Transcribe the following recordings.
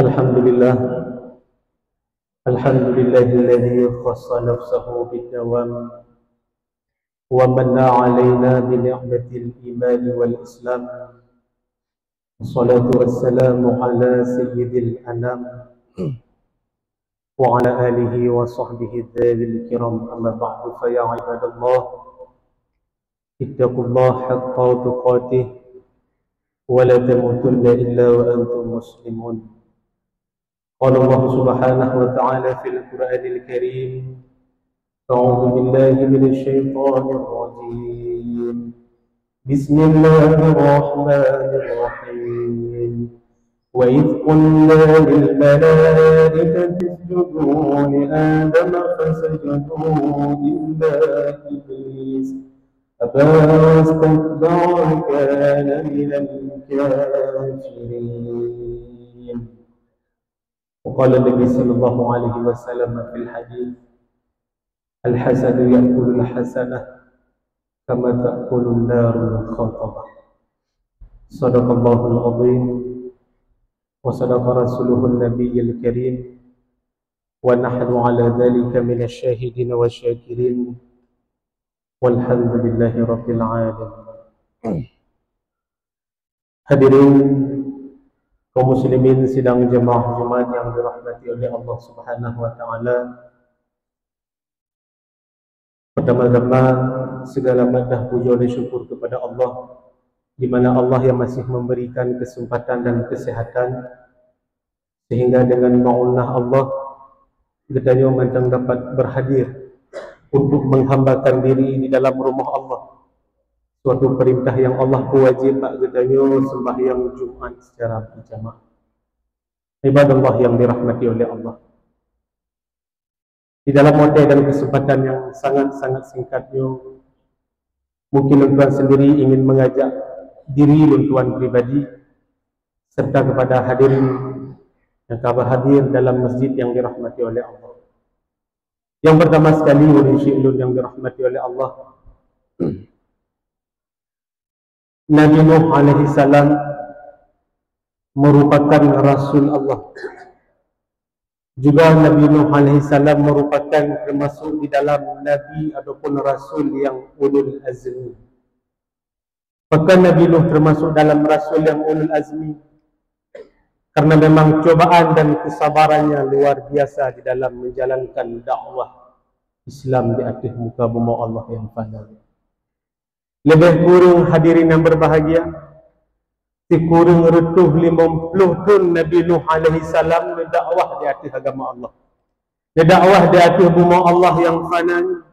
الحمد لله الذي خص نفسه بالدوام ومن علينا بنعمة الإيمان والإسلام. الصلاة والسلام على سيد الأنام وعلى آله وصحبه الذوي الكرام. أما بعد، فيا عباد الله، اتقوا الله حق تقاته ولا تموتن إلا وأنتم مسلمون. قال الله سبحانه وتعالى في القرآن الكريم: أعوذ بالله من الشيطان الرجيم، بسم الله الرحمن الرحيم. وإذ قلنا للملائكة اسجدوا لآدم فسجدوا إلا إبليس أبى واستكبر وكان من الكافرين. وقال النبي صلى الله عليه وسلم في الحديث: الحسد يأكل الحسنة كما تأكل النار الخطبة. صدق الله العظيم وصدق رسوله النبي الكريم ونحن على ذلك من الشاهدين والشاكرين والحمد لله رب العالمين. Hadirin kaum muslimin sidang jemaah Jumat yang dirahmati oleh Allah Subhanahu wa taala. Pertama-tama segala madah puja dan syukur kepada Allah, di mana Allah yang masih memberikan kesempatan dan kesehatan sehingga dengan ma'unah Allah kita memang dapat berhadir untuk menghambakan diri di dalam rumah Allah. Suatu perintah yang Allah wajib katanya sembahyang Jumat secara berjamaah. Ibadallah yang dirahmati oleh Allah. Di dalam model dan kesempatan yang sangat-sangat singkatnya, mungkin tuan sendiri ingin mengajak diri tuan pribadi serta kepada hadirin yang kabar hadir dalam masjid yang dirahmati oleh Allah. Yang pertama sekali, ulun yang dirahmati oleh Allah, Nabi Nuh alaihi salam merupakan Rasul Allah. Juga Nabi Nuh alaihi salam merupakan termasuk di dalam Nabi ataupun Rasul yang ulul azmi. Bahkan Nabi Nuh termasuk dalam Rasul yang ulul azmi karena memang cobaan dan kesabarannya luar biasa di dalam menjalankan dakwah Islam di atas muka bumi Allah yang fana. Lebih kurang hadirin yang berbahagia, kurang retuh 50 tahun Nabi Nuh alaihi salam dakwah di atas agama Allah. Dakwah di atas bumi Allah yang fana.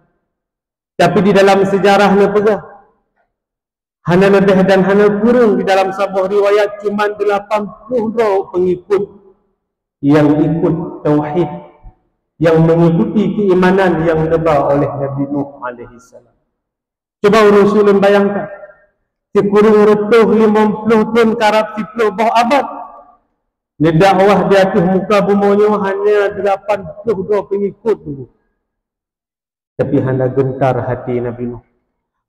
Tapi di dalam sejarahnya pegah hana lebih dan hana kurang di dalam sebuah riwayat cuma 80 pengikut yang ikut tauhid, yang mengikuti keimanan yang dibawa oleh Nabi Nuh alaihi salam. Coba urusulun bayangkan, kurang retuh 50 tahun karab 10 abad. Dakwah di atas muka bumi hanya 82 pengikut dulu. Tapi hana gentar hati Nabi Nuh.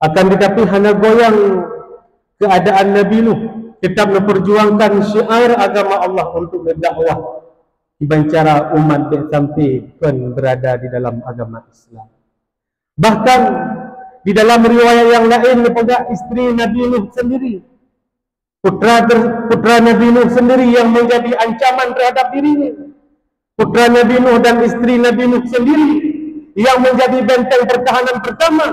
Akan tetapi hana goyang keadaan Nabi Nuh, tetap memperjuangkan syiar agama Allah untuk berdakwah dengan cara umat sampai pun berada di dalam agama Islam. Bahkan di dalam riwayat yang lain dipegang isteri Nabi Nuh sendiri, putra Nabi Nuh sendiri yang menjadi ancaman terhadap dirinya. Putra Nabi Nuh dan isteri Nabi Nuh sendiri yang menjadi benteng pertahanan pertama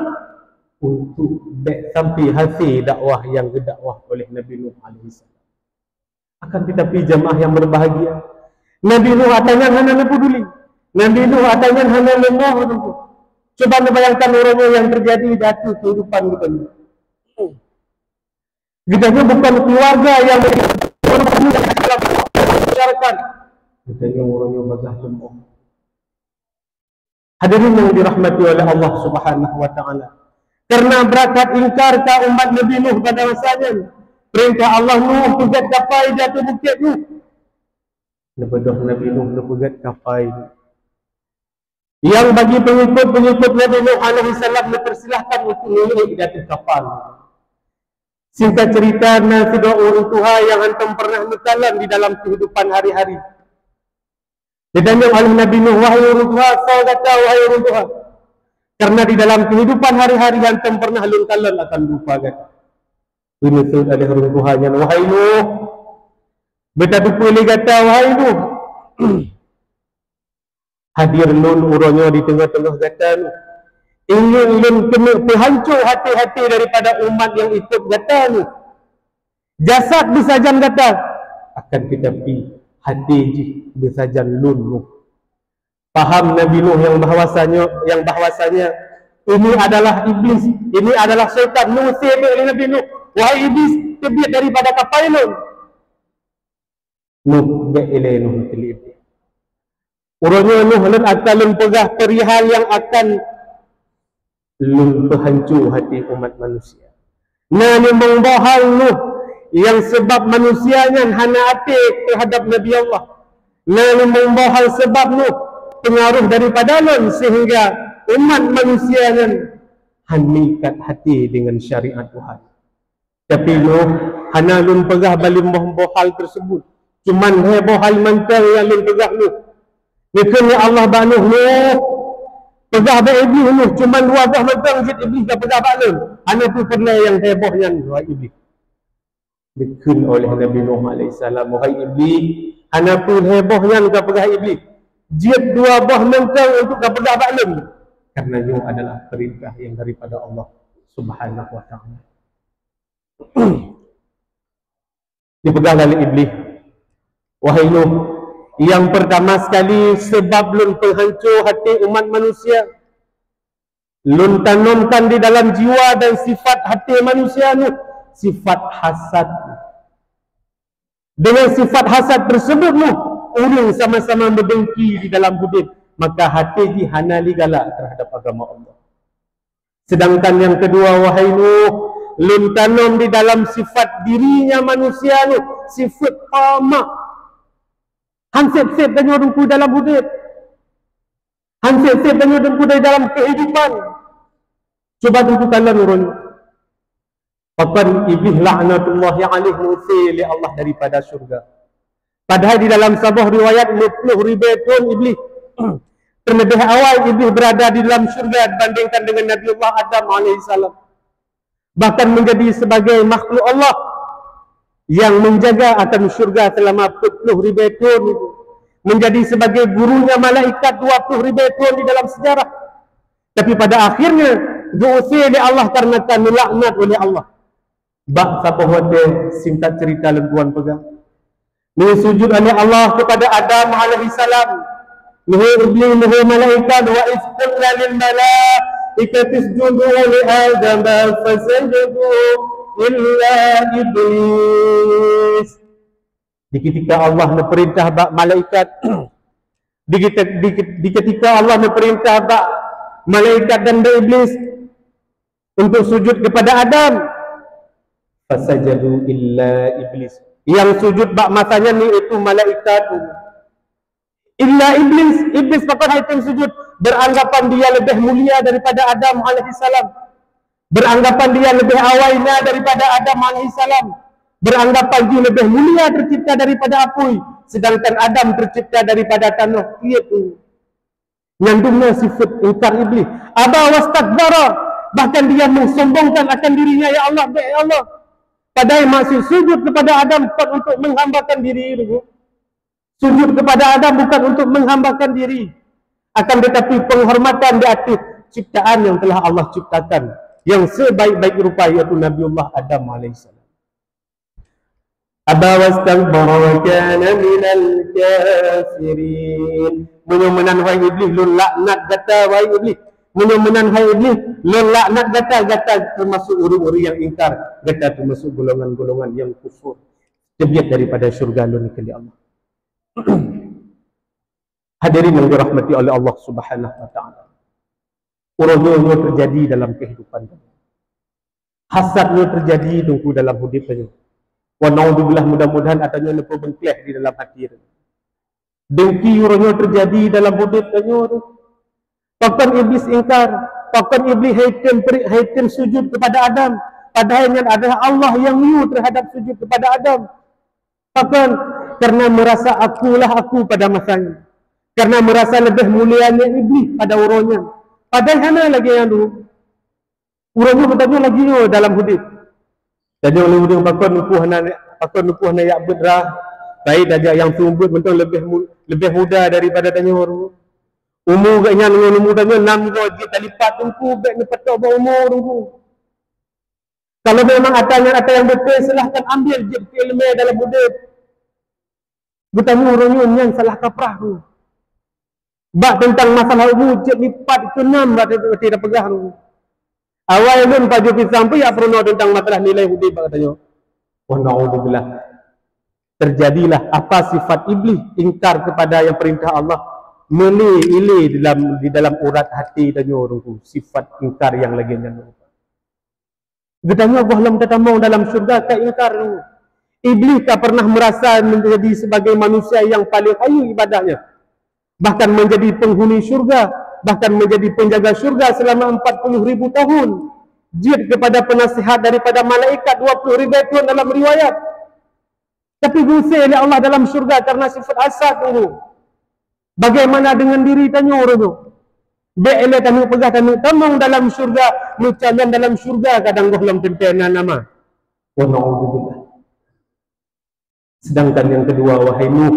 untuk sampai hasil dakwah yang didakwah oleh Nabi Nuh alaihissalam. Akan tetapi jemaah yang berbahagia, Nabi Nuh atanya hana peduli, Nabi Nuh atanya hana lemah itu. Coba bayangkan orangnya yang terjadi di atas kehidupan kita ini. Kita bukan keluarga yang membicarakan. Kita orangnya bagah lemah. Hadirin yang dirahmati oleh Allah Subhanahu wa taala. Karena berakat ingkar ka umat Nabi Nuh pada masanya, perintah Allah Nuh pegat kapai jatuh bukit Nuh. Lepas Nabi Nuh pegat kapai. Yang bagi pengikut Nabi Nuh alaihi salam dipersilahkan untuk naik di atas kapal. Singkat cerita, nasi doa orang Tuhan yang antum pernah mutalan di dalam kehidupan hari-hari. Ditanya oleh Nabi Nuh, wahai orang Tuhan, saya kata wahai orang Tuhan, karena di dalam kehidupan hari-hari yang pernah kalian akan lupakan. Ini sebut oleh orang Tuhan yang, wahai Nuh, beta boleh kata wahai Nuh, hadir lun urangnya di tengah-tengah kata Nuh, ingin lun kena berhancur hati-hati daripada umat yang ikut kata Nuh. Jasad bersajan kata, akan tetapi hati ji bersajan lun Nuh. Faham Nabi Nuh yang bahwasanya ini adalah iblis, ini adalah syaitan. Nuh sebe oleh Nabi Nuh, wahai iblis, tebiat daripada kapal lun. Nuh be'ilai Nuh telib. Urangnya Nuh lun akan lun pegah perihal yang akan lun berhancur hati umat manusia. Nah, ni membahal Nuh yang sebab manusianya hana hati terhadap Nabi Allah. Nah, ni membahal sebab Nuh pengaruh daripada lun sehingga umat manusianya hanikat hati dengan syariat Tuhan. Tapi Nuh hana lun pegah balim bohal tersebut. Cuman bohal mantel yang lun pegah Nuh. Nikahnya Allah banuh Nuh pegah ba iblis Nuh, cuman wabah mantel jid iblis dah pegah balun. Hana tu pernah yang hebohnya wahai iblis. Dikun oleh Nabi Nuh AS, wahai iblis, hana pun hebohnya kau pegah iblis. Jid dua buah mantel untuk kau pegah balun. Karena itu adalah perintah yang daripada Allah Subhanahu wa ta'ala. Dipegang oleh iblis. Wahai Nuh, yang pertama sekali sebab lun penghancur hati umat manusia, lun tanamkan di dalam jiwa dan sifat hati manusia Nuh sifat hasad. Dengan sifat hasad tersebut Nuh, orang sama-sama berdengki di dalam hidup, maka hati dihanali galak terhadap agama Allah. Sedangkan yang kedua, wahai Nuh, lun tanam di dalam sifat dirinya manusia Nuh sifat tamak. Hansip-sip dan nyodongku dalam hidup, hansip-sip dan nyodongku dalam kehidupan. Coba tentukan nurun. Bahkan iblis la'natullahi alaihi ngusir Allah daripada syurga. Padahal di dalam sebuah riwayat 50 ribu tahun iblis terlebih awal iblis berada di dalam syurga dibandingkan dengan Nabi Allah Adam alaihissalam. Bahkan menjadi sebagai makhluk Allah yang menjaga akan syurga selama 40 ribu tahun itu. Menjadi sebagai gurunya malaikat 20 ribu tahun di dalam sejarah. Tapi pada akhirnya diusir oleh Allah karena kami laknat oleh Allah. Bak siapa hotel singkat cerita lembuan pegang. Ini sujud oleh Allah kepada Adam alaihissalam. Nuh iblis, nuh malaikat, wa isqulna lil malaikati isjudu li Adam fasajadu illa iblis. Di ketika Allah memperintah bak malaikat, di ketika Allah memperintah bak malaikat dan iblis untuk sujud kepada Adam, fasajadu illa iblis. Yang sujud bak masanya ni itu malaikat. Illa iblis, iblis pakai haitan sujud, beranggapan dia lebih mulia daripada Adam alaihissalam. Beranggapan dia lebih awalnya daripada Adam alaihissalam. Beranggapan dia lebih mulia tercipta daripada api, sedangkan Adam tercipta daripada tanah. Itu nyandungnya sifat ingkar iblis. Aba wastakbara, bahkan dia mensombongkan akan dirinya, ya Allah, ya Allah. Padahal masih sujud kepada Adam bukan untuk menghambakan diri. Sujud kepada Adam bukan untuk menghambakan diri, akan tetapi penghormatan di atas ciptaan yang telah Allah ciptakan, yang sebaik-baik rupa, yaitu Nabiullah Adam alaihissalam. Aba wastakbara wa kana minal kafirin. Menyumenan wahai iblis, lun laknat kata wahai iblis. Menyumenan wahai iblis, lun laknat kata termasuk orang-orang yang ingkar, kata termasuk golongan-golongan yang kufur, terbiat daripada syurga lun kali Allah. Hadirin yang dirahmati oleh Allah Subhanahu wa taala. Urang-urang terjadi dalam kehidupan. Hasadnya terjadi tunggu dalam hidupnya. Wa naudzubillah, mudah-mudahan adanya nepebengkleh di dalam hati. Dengki urangnya terjadi dalam hidupnya. Bahkan iblis ingkar, bahkan iblis haitan sujud kepada Adam, padahalnya adalah Allah yang menyuruh terhadap sujud kepada Adam. Bahkan karena merasa akulah aku pada masanya, Karena merasa lebih mulianya iblis pada urangnya. Padahal hana lagi yang dulu. Urangnya bertanya lagi dalam hudib. Tanya oleh hudib pakon nupuh hana yak bedrah. Baik aja yang sumbut betul lebih muda daripada tanya orang. Umur gaknya dengan umur tanya 6 wajib talipat tungku baik ni petok ba umur tungku. Kalau memang ada yang betul silahkan ambil je ilmu dalam hudib. Bertanya orangnya yang salah kaprah tu. Bak tentang masalah umur je lipat ke 6 tidak pegah tu. Awal pun paju pisang pun ya perlu tentang masalah nilai hudib katanya. Oh na'udzubillah. Terjadilah apa sifat iblis ingkar kepada yang perintah Allah, meli di dalam urat hati tanya orang tu sifat ingkar yang lagi jangan. Gedanya Allah lam tatamau dalam syurga tak ingkar tu. Iblis tak pernah merasa menjadi sebagai manusia yang paling hayu ibadahnya, bahkan menjadi penghuni syurga, bahkan menjadi penjaga syurga selama 40,000 tahun. Jid kepada penasihat daripada malaikat 20,000 tahun dalam riwayat. Tapi gusir oleh Allah dalam syurga karena sifat asad tu. Bagaimana dengan diri tanya orang tu? Be'ele kami pegah kami tamang dalam syurga, nucalan dalam syurga kadang gohlam tempena nama. Wa na'udzubillah. Sedangkan yang kedua wahai Nuh,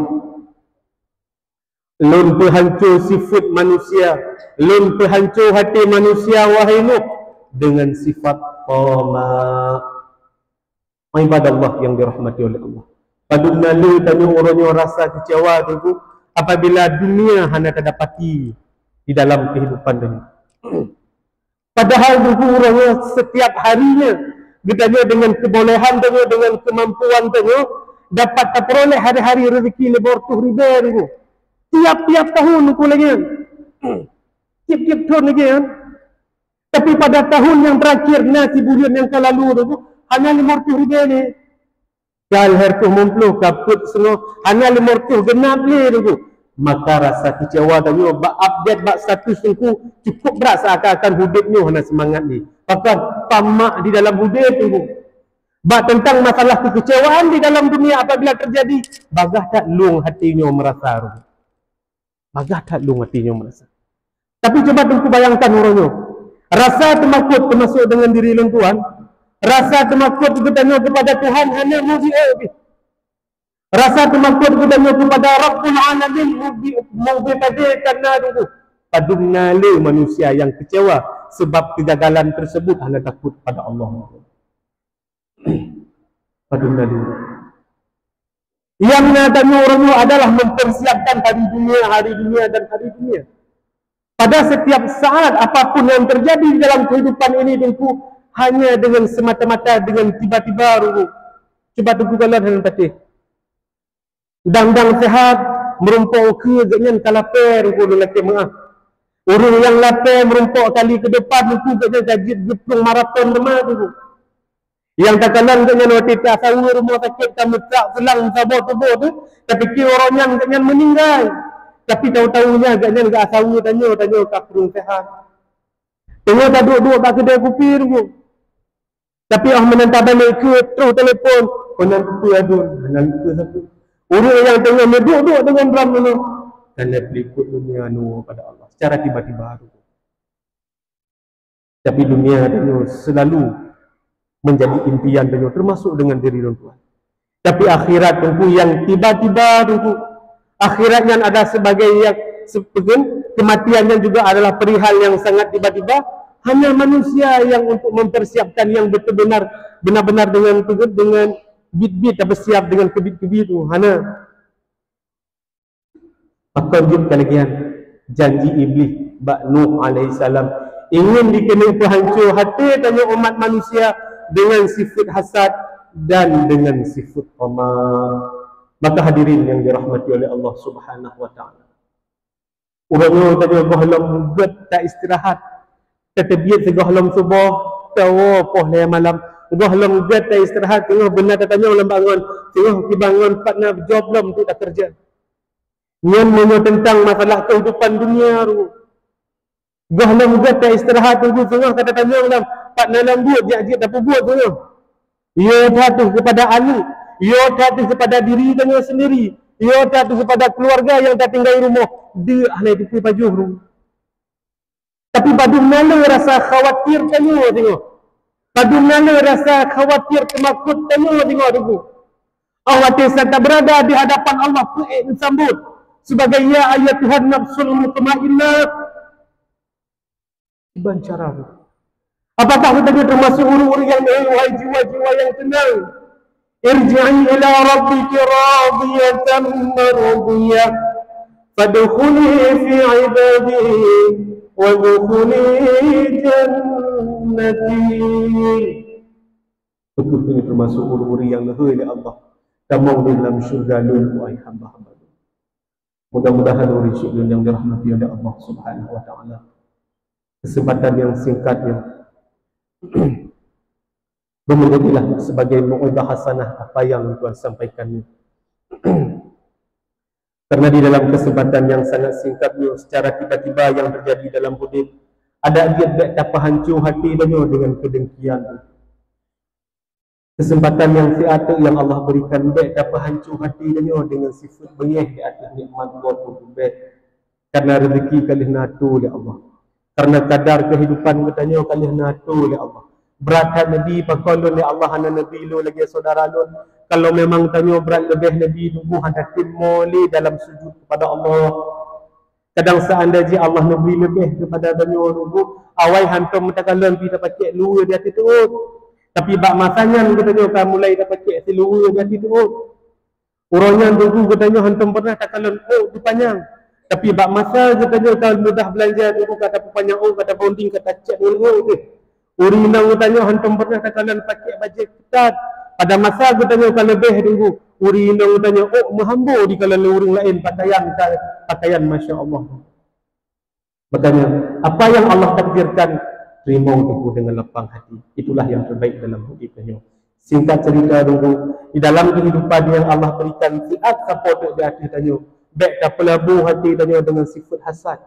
lun penghancur sifat manusia, lun penghancur hati manusia wahai Nuh dengan sifat tama. Ibadallah yang dirahmati oleh Allah. Padahal lu tanya orangnya rasa kecewa tu apabila dunia hanya terdapati di dalam kehidupan dunia. Padahal tu orangnya setiap harinya gedanya dengan kebolehan tu, dengan kemampuan tu dapat terperoleh hari-hari rezeki lebih 40,000 tu. Tiap-tiap tahun tu lagi. Tiap-tiap tahun lagi kan. Tapi pada tahun yang terakhir nasi bulan yang lalu tu hanya 50,000 ni. Kal hertuh mumpluh kaput semua hanya 50 genap ni tu. Maka rasa kecewa dan bak update bak status tu cukup berat seakan-akan hudib ni hanya semangat ni. Bahkan tamak di dalam hudib tu. Bak tentang masalah kekecewaan di dalam dunia apabila terjadi, bagah tak lung hatinya merasa tu. Bagah tak lung hatinya merasa. Tapi coba tunggu bayangkan orangnya. Rasa temakut termasuk dengan diri lung Tuhan. Rasa temakut ketanya kepada Tuhan hanya muji lebih. Rasa temakut ketanya kepada Rabbul Alamin muji pada karena itu. Padumna le manusia yang kecewa sebab kegagalan tersebut hanya takut pada Allah. Padumna le. Yang natanya orangnya adalah mempersiapkan hari dunia dan hari dunia. Pada setiap saat apapun yang terjadi di dalam kehidupan ini tentu hanya dengan semata-mata dengan tiba-tiba rugu. Cuba tunggu kalian dengan patih. Dang-dang sehat merumpuk ke ganyan kalaper rugu lelaki maaf. Orang yang lapar merumpuk kali ke depan rugu ganyan gajit geplung maraton demam rugu. Yang tak kalang ganyan waktu tak sahu rumah sakit kamu tak selang sabot tubuh tu, tapi kira orangnya ganyan meninggal. Tapi tahu-tahunya ganyan gak sahu tanya kat perung sehat. Tengok tak duduk tak kedai kopi rugu. Tapi menantar balik ke terus telefon. Konan kupu adun. Konan satu. Orang yang tengah duduk dengan drum dulu. Kerana berikut dunia nu pada Allah. Secara tiba-tiba. Tapi dunia itu selalu menjadi impian dunia. Termasuk dengan diri Tuhan. Tapi akhirat tunggu yang tiba-tiba tunggu. Akhiratnya ada sebagai yang kematiannya juga adalah perihal yang sangat tiba-tiba. Hanya manusia yang untuk mempersiapkan yang benar-benar dengan bit-bit atau siap dengan kebit-kebit itu. Hanya akan kalian janji iblis bak Nuh alaihissalam ingin dikenai penghancur hati tanya umat manusia dengan sifat hasad dan dengan sifat tamak. Maka hadirin yang dirahmati oleh Allah Subhanahu wa taala. Orang tanya gohlam tak istirahat. Terbiat segahlam subuh, tahu poh le malam. Gohlam tak istirahat, tengah benar tanya ulang bangun. Tengah dibangun partner job belum tu tak kerja. Nyan menyo tentang masalah kehidupan dunia tu. Gohlam tak istirahat tunggu tengah kata tanya ulang partner lembut dia tak buat tu. Ia jatuh kepada anak, ia jatuh kepada diri tanya sendiri. Ia tak tu kepada keluarga yang tak tinggal di rumah. Dia ahli itu baju rumah. Tapi badu mana rasa khawatir tanya tengok. Badu mana rasa khawatir kemakut tanya tengok dulu. Khawatir saya tak berada di hadapan Allah sambut sebagai ya ayat Tuhan nafsul mutmainnah. Iban cara tu. Apakah kita termasuk orang-orang yang wahai jiwa-jiwa yang tenang? Irji'i ila rabbiki radiyatan mardiyah fadkhuli fi ibadi wadkhuli jannati. Betul ini termasuk orang-orang yang leha oleh Allah. Kamu di dalam syurga lulu ay hamba-hamba. Mudah-mudahan orang syurga yang dirahmati oleh Allah Subhanahu wa taala. Kesempatan yang singkatnya menjadilah sebagai mu'idhah hasanah apa yang Tuhan sampaikan. Karena di dalam kesempatan yang sangat singkatnya, secara tiba-tiba yang terjadi dalam hidup, ada dia tak hancur hati dia dengan kedengkian. Kesempatan yang siata yang Allah berikan baik tak hancur hati dia dengan sifat bengih di atas nikmat Allah tu baik. Karena rezeki kalih natu oleh Allah. Karena kadar kehidupan katanya kalih natu oleh Allah. Berat Nabi pakolon oleh Allah anak Nabi lu lagi saudara lu. Kalau memang tanya berat lebih Nabi tunggu hendak timoli dalam sujud kepada Allah. Kadang seandainya Allah Nabi lebih kepada tanya tunggu awai hantam mutakallam kita pakai lu di hati tu. Tapi bak masanya katanya kamu mulai dapat pakai seluruh di hati tu. Urangnya tunggu katanya hantam pernah takalon dipanjang. Tapi bak masa katanya kalau mudah belanja tunggu kata panjang kata bonding kata cek dulu ni. Urinang katanya hantam pernah takalon pakai baju ketat. Pada masa katanya kalau lebih tunggu urinang katanya mahambo di kalangan orang lain pakaian masya-Allah. Makanya apa yang Allah takdirkan terima tunggu dengan lapang hati. Itulah yang terbaik dalam hidupnya. Singkat cerita tunggu di dalam kehidupan yang Allah berikan siat support di hati tanya. Baik tak pelabuh hati tanya dengan sifat hasad.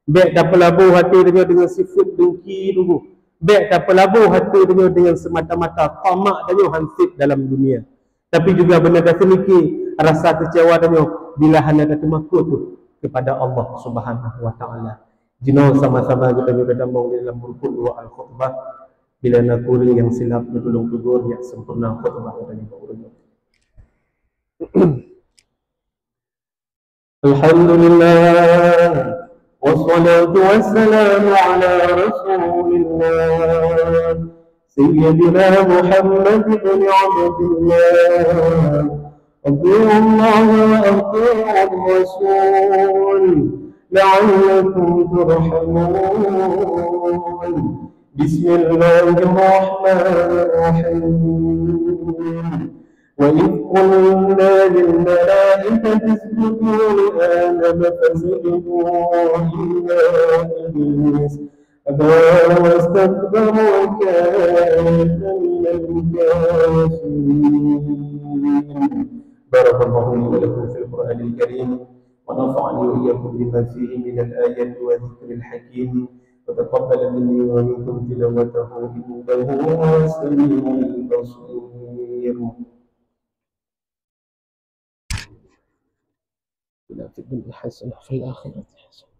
Baik tak pelabuh hati tanya dengan sifat dengki tunggu. Baik tak pelabuh hati tanya dengan semata-mata tamak tanya hansip dalam dunia. Tapi juga benda sedikit rasa kecewa tanya bila hendak termakut tu kepada Allah Subhanahu wa taala. Jino sama-sama kita juga damang di dalam rukun dua al-khutbah. Bila nak kuring yang silap bertolong tegur yang sempurna khutbah katanya kuring. Alhamdulillah wassalatu wassalamu ala rasulillah sayyidina Muhammad ibn Abdullah Allah wa rasul la'allakum turhamun. Bismillahirrahmanirrahim. وإذ قلنا للملائكة اسجدوا لآدم فسجدوا إلا إبليس أبى واستكبر وكان من الكافرين. بارك الله لي ولكم في القرآن الكريم ونفعني وإياكم بما فيه من الآيات والذكر الحكيم وتقبل مني ومنكم تلاوته إنه هو السميع البصير. في الدنيا حسنة في الآخرة حسنة.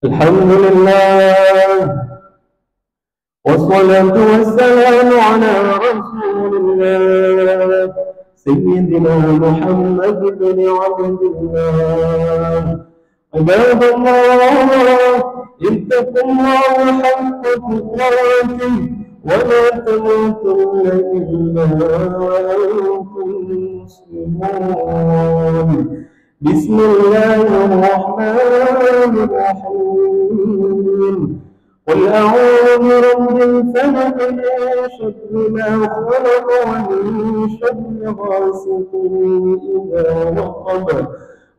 الحمد لله والصلاة والسلام على رسول الله سيدنا محمد بن عبد الله. عباد الله اتقوا الله حق تقاته ولا تموتن إلا وأنتم مسلمون. بسم الله الرحمن الرحيم. قل أعوذ برب الفلق من شر ما خلق ومن شر غاسق إذا وقب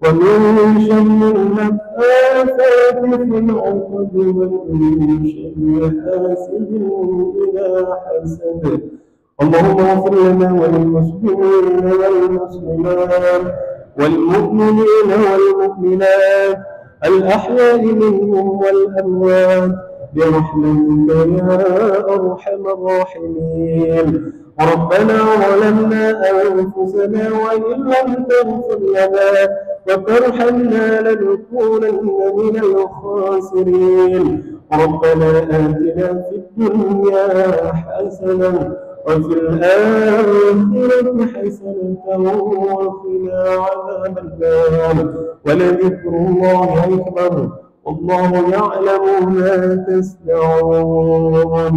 ومن شر النفاثات في العقد ومن شر حاسد إذا حسد. اللهم اغفر لنا وللمسلمين والمسلمات والمؤمنين والمؤمنات الأحياء منهم والأموات برحمتك يا أرحم الراحمين. ربنا ظلمنا أنفسنا وإن لم تغفر لنا وترحمنا لنكونن من الخاسرين. ربنا آتنا في الدنيا حسنة وفي الآخرة حسنة وقنا عذاب النار. ولذكر الله أكبر والله يعلم ما تصنعون.